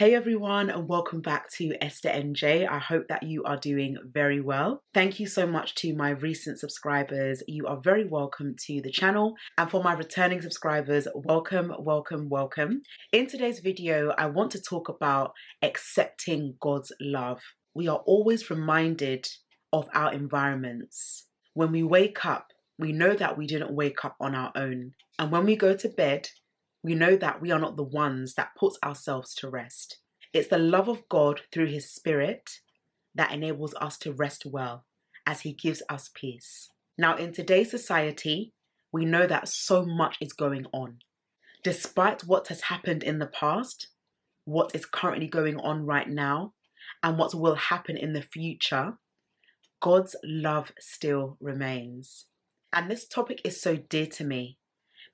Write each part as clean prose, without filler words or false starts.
Hey everyone, and welcome back to Esther NJ. I hope that you are doing very well. Thank you so much to my recent subscribers. You are very welcome to the channel. And for my returning subscribers, welcome, welcome, welcome. In today's video, I want to talk about accepting God's love. We are always reminded of our environments. When we wake up, we know that we didn't wake up on our own. And when we go to bed, we know that we are not the ones that puts ourselves to rest. It's the love of God through His Spirit that enables us to rest well as He gives us peace. Now, in today's society, we know that so much is going on. Despite what has happened in the past, what is currently going on right now, and what will happen in the future, God's love still remains. And this topic is so dear to me,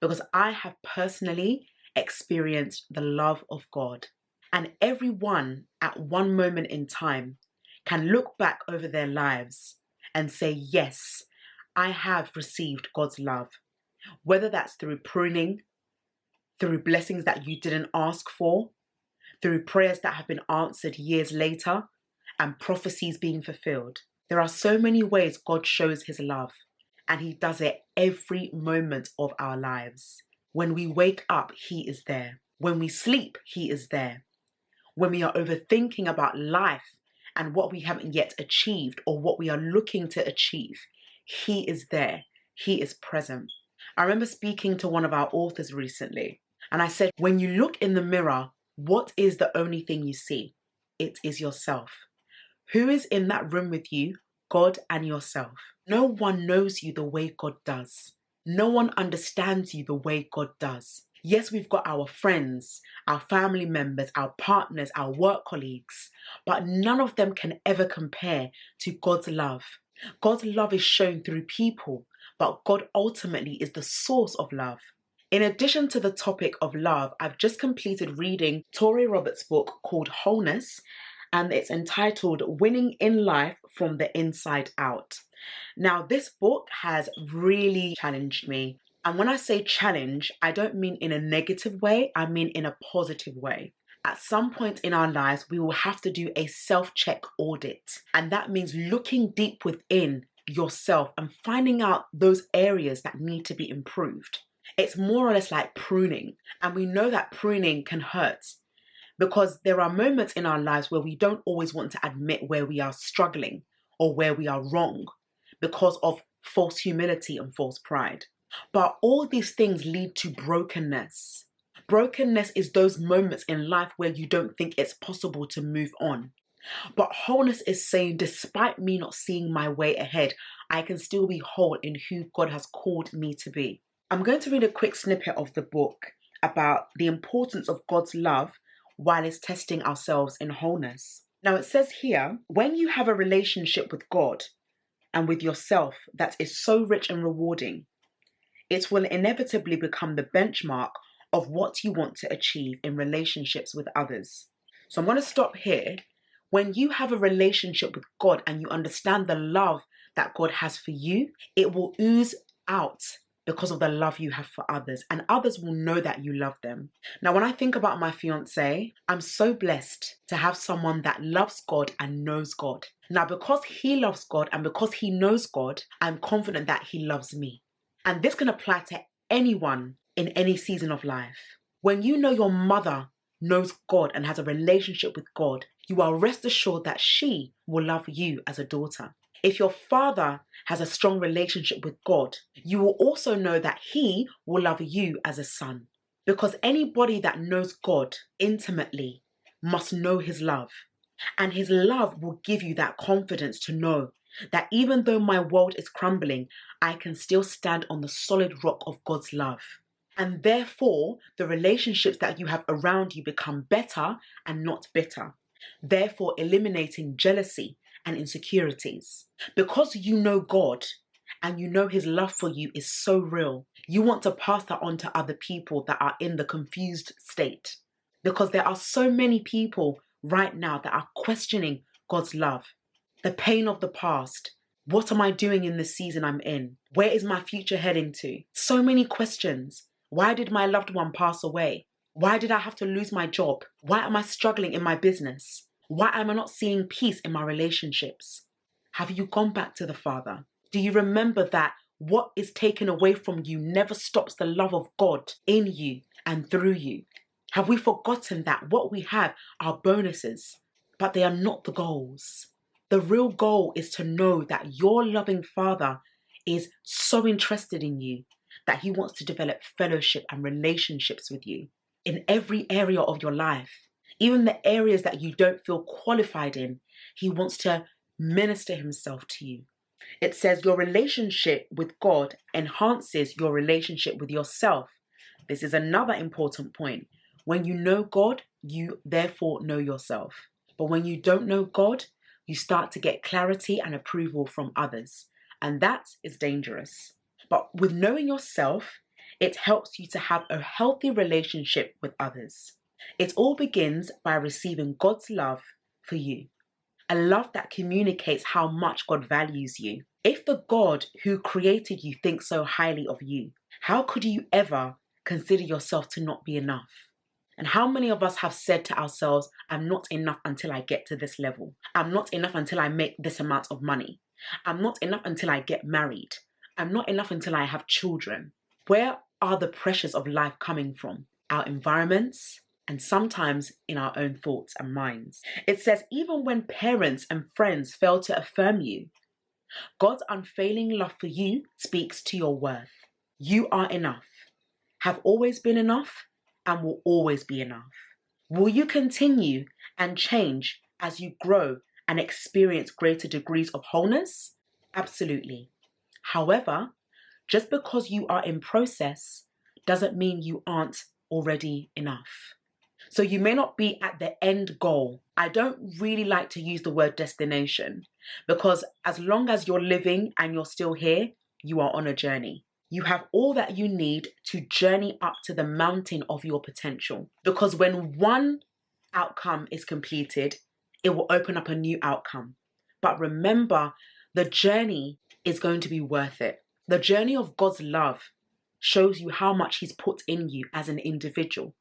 because I have personally experienced the love of God. And everyone at one moment in time can look back over their lives and say, yes, I have received God's love. Whether that's through pruning, through blessings that you didn't ask for, through prayers that have been answered years later, and prophecies being fulfilled. There are so many ways God shows His love. And He does it every moment of our lives. When we wake up, He is there. When we sleep, He is there. When we are overthinking about life and what we haven't yet achieved or what we are looking to achieve, He is there. He is present. I remember speaking to one of our authors recently, and I said, when you look in the mirror, what is the only thing you see? It is yourself. Who is in that room with you? God and yourself. No one knows you the way God does. No one understands you the way God does. Yes, we've got our friends, our family members, our partners, our work colleagues, but none of them can ever compare to God's love. God's love is shown through people, but God ultimately is the source of love. In addition to the topic of love, I've just completed reading Tori Roberts' book called Wholeness, and it's entitled Winning in Life from the Inside Out. Now, this book has really challenged me. And when I say challenge, I don't mean in a negative way, I mean in a positive way. At some point in our lives, we will have to do a self-check audit. And that means looking deep within yourself and finding out those areas that need to be improved. It's more or less like pruning. And we know that pruning can hurt, because there are moments in our lives where we don't always want to admit where we are struggling or where we are wrong because of false humility and false pride. But all these things lead to brokenness. Brokenness is those moments in life where you don't think it's possible to move on. But wholeness is saying, despite me not seeing my way ahead, I can still be whole in who God has called me to be. I'm going to read a quick snippet of the book about the importance of God's love while it's testing ourselves in wholeness. Now it says here, when you have a relationship with God and with yourself that is so rich and rewarding, it will inevitably become the benchmark of what you want to achieve in relationships with others. So I'm going to stop here. When you have a relationship with God and you understand the love that God has for you, it will ooze out because of the love you have for others, and others will know that you love them. Now, when I think about my fiance, I'm so blessed to have someone that loves God and knows God. Now, because he loves God and because he knows God, I'm confident that he loves me. And this can apply to anyone in any season of life. When you know your mother knows God and has a relationship with God, you are rest assured that she will love you as a daughter. If your father has a strong relationship with God, you will also know that he will love you as a son. Because anybody that knows God intimately must know his love. And his love will give you that confidence to know that even though my world is crumbling, I can still stand on the solid rock of God's love. And therefore, the relationships that you have around you become better and not bitter. Therefore, eliminating jealousy and insecurities. Because you know God and you know his love for you is so real, you want to pass that on to other people that are in the confused state. Because there are so many people right now that are questioning God's love. The pain of the past. What am I doing in the season I'm in? Where is my future heading to? So many questions. Why did my loved one pass away? Why did I have to lose my job? Why am I struggling in my business? Why am I not seeing peace in my relationships? Have you gone back to the Father? Do you remember that what is taken away from you never stops the love of God in you and through you? Have we forgotten that what we have are bonuses, but they are not the goals? The real goal is to know that your loving Father is so interested in you that he wants to develop fellowship and relationships with you in every area of your life. Even the areas that you don't feel qualified in, he wants to minister himself to you. It says your relationship with God enhances your relationship with yourself. This is another important point. When you know God, you therefore know yourself. But when you don't know God, you start to get clarity and approval from others. And that is dangerous. But with knowing yourself, it helps you to have a healthy relationship with others. It all begins by receiving God's love for you. A love that communicates how much God values you. If the God who created you thinks so highly of you, how could you ever consider yourself to not be enough? And how many of us have said to ourselves, I'm not enough until I get to this level. I'm not enough until I make this amount of money. I'm not enough until I get married. I'm not enough until I have children. Where are the pressures of life coming from? Our environments, and sometimes in our own thoughts and minds. It says, even when parents and friends fail to affirm you, God's unfailing love for you speaks to your worth. You are enough, have always been enough, and will always be enough. Will you continue and change as you grow and experience greater degrees of wholeness? Absolutely. However, just because you are in process doesn't mean you aren't already enough. So you may not be at the end goal. I don't really like to use the word destination because as long as you're living and you're still here, you are on a journey. You have all that you need to journey up to the mountain of your potential. Because when one outcome is completed, it will open up a new outcome. But remember, the journey is going to be worth it. The journey of God's love shows you how much he's put in you as an individual.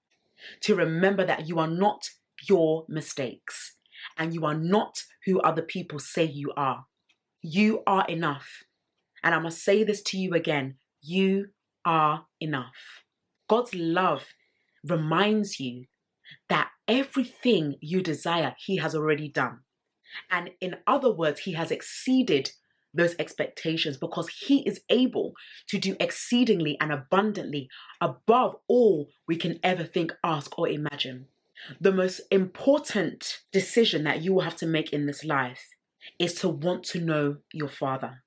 To remember that you are not your mistakes and you are not who other people say you are. You are enough. And I must say this to you again. You are enough. God's love reminds you that everything you desire, he has already done. And in other words, he has exceeded those expectations because he is able to do exceedingly and abundantly above all we can ever think, ask, or imagine. The most important decision that you will have to make in this life is to want to know your Father,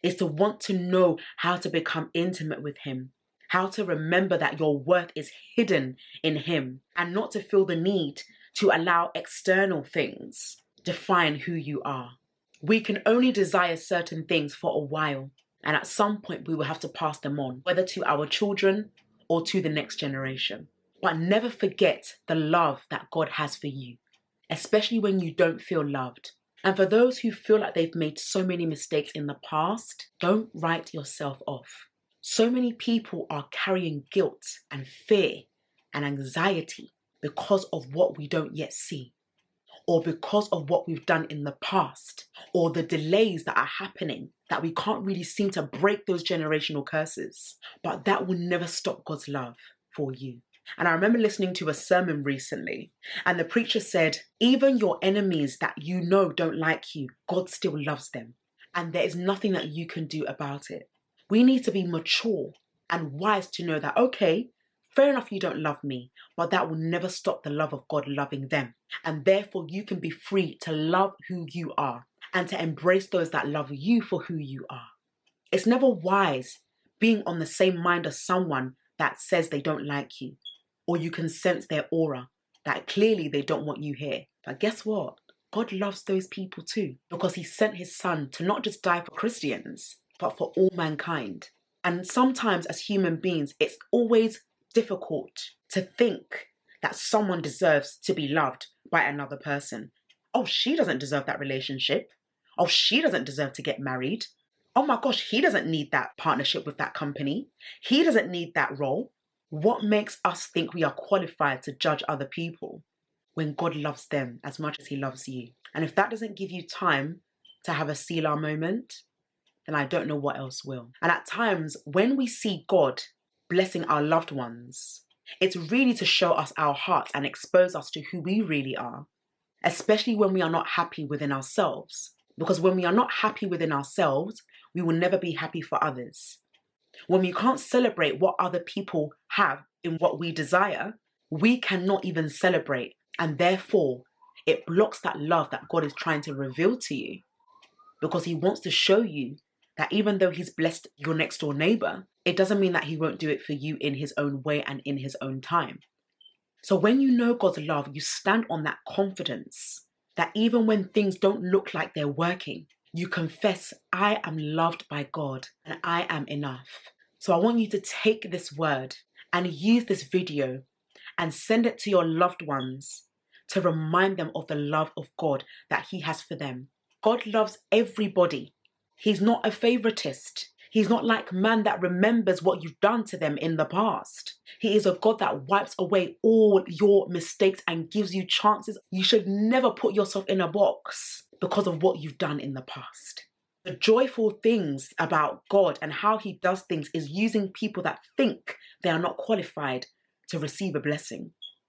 is to want to know how to become intimate with him, how to remember that your worth is hidden in him, and not to feel the need to allow external things define who you are. We can only desire certain things for a while, and at some point we will have to pass them on, whether to our children or to the next generation. But never forget the love that God has for you, especially when you don't feel loved. And for those who feel like they've made so many mistakes in the past, don't write yourself off. So many people are carrying guilt and fear and anxiety because of what we don't yet see, or because of what we've done in the past, or the delays that are happening that we can't really seem to break those generational curses. But that will never stop God's love for you. And I remember listening to a sermon recently, and the preacher said, even your enemies that you know don't like you, God still loves them. And there is nothing that you can do about it. We need to be mature and wise to know that, okay, fair enough, you don't love me, but that will never stop the love of God loving them. And therefore, you can be free to love who you are and to embrace those that love you for who you are. It's never wise being on the same mind as someone that says they don't like you, or you can sense their aura that clearly they don't want you here. But guess what? God loves those people too, because he sent his son to not just die for Christians, but for all mankind. And sometimes as human beings, it's always difficult to think that someone deserves to be loved by another person. Oh, she doesn't deserve that relationship. Oh, she doesn't deserve to get married. Oh my gosh, he doesn't need that partnership with that company. He doesn't need that role. What makes us think we are qualified to judge other people when God loves them as much as he loves you? And if that doesn't give you time to have a Selah moment, then I don't know what else will. And at times, when we see God blessing our loved ones, it's really to show us our hearts and expose us to who we really are, especially when we are not happy within ourselves. Because when we are not happy within ourselves, we will never be happy for others. When we can't celebrate what other people have in what we desire, we cannot even celebrate. And therefore, it blocks that love that God is trying to reveal to you. Because he wants to show you that even though he's blessed your next door neighbor, it doesn't mean that he won't do it for you in his own way and in his own time. So when you know God's love, you stand on that confidence that even when things don't look like they're working, you confess, I am loved by God and I am enough. So I want you to take this word and use this video and send it to your loved ones to remind them of the love of God that he has for them. God loves everybody. He's not a favoritist. He's not like man that remembers what you've done to them in the past. He is a God that wipes away all your mistakes and gives you chances. You should never put yourself in a box because of what you've done in the past. The joyful things about God and how he does things is using people that think they are not qualified to receive a blessing.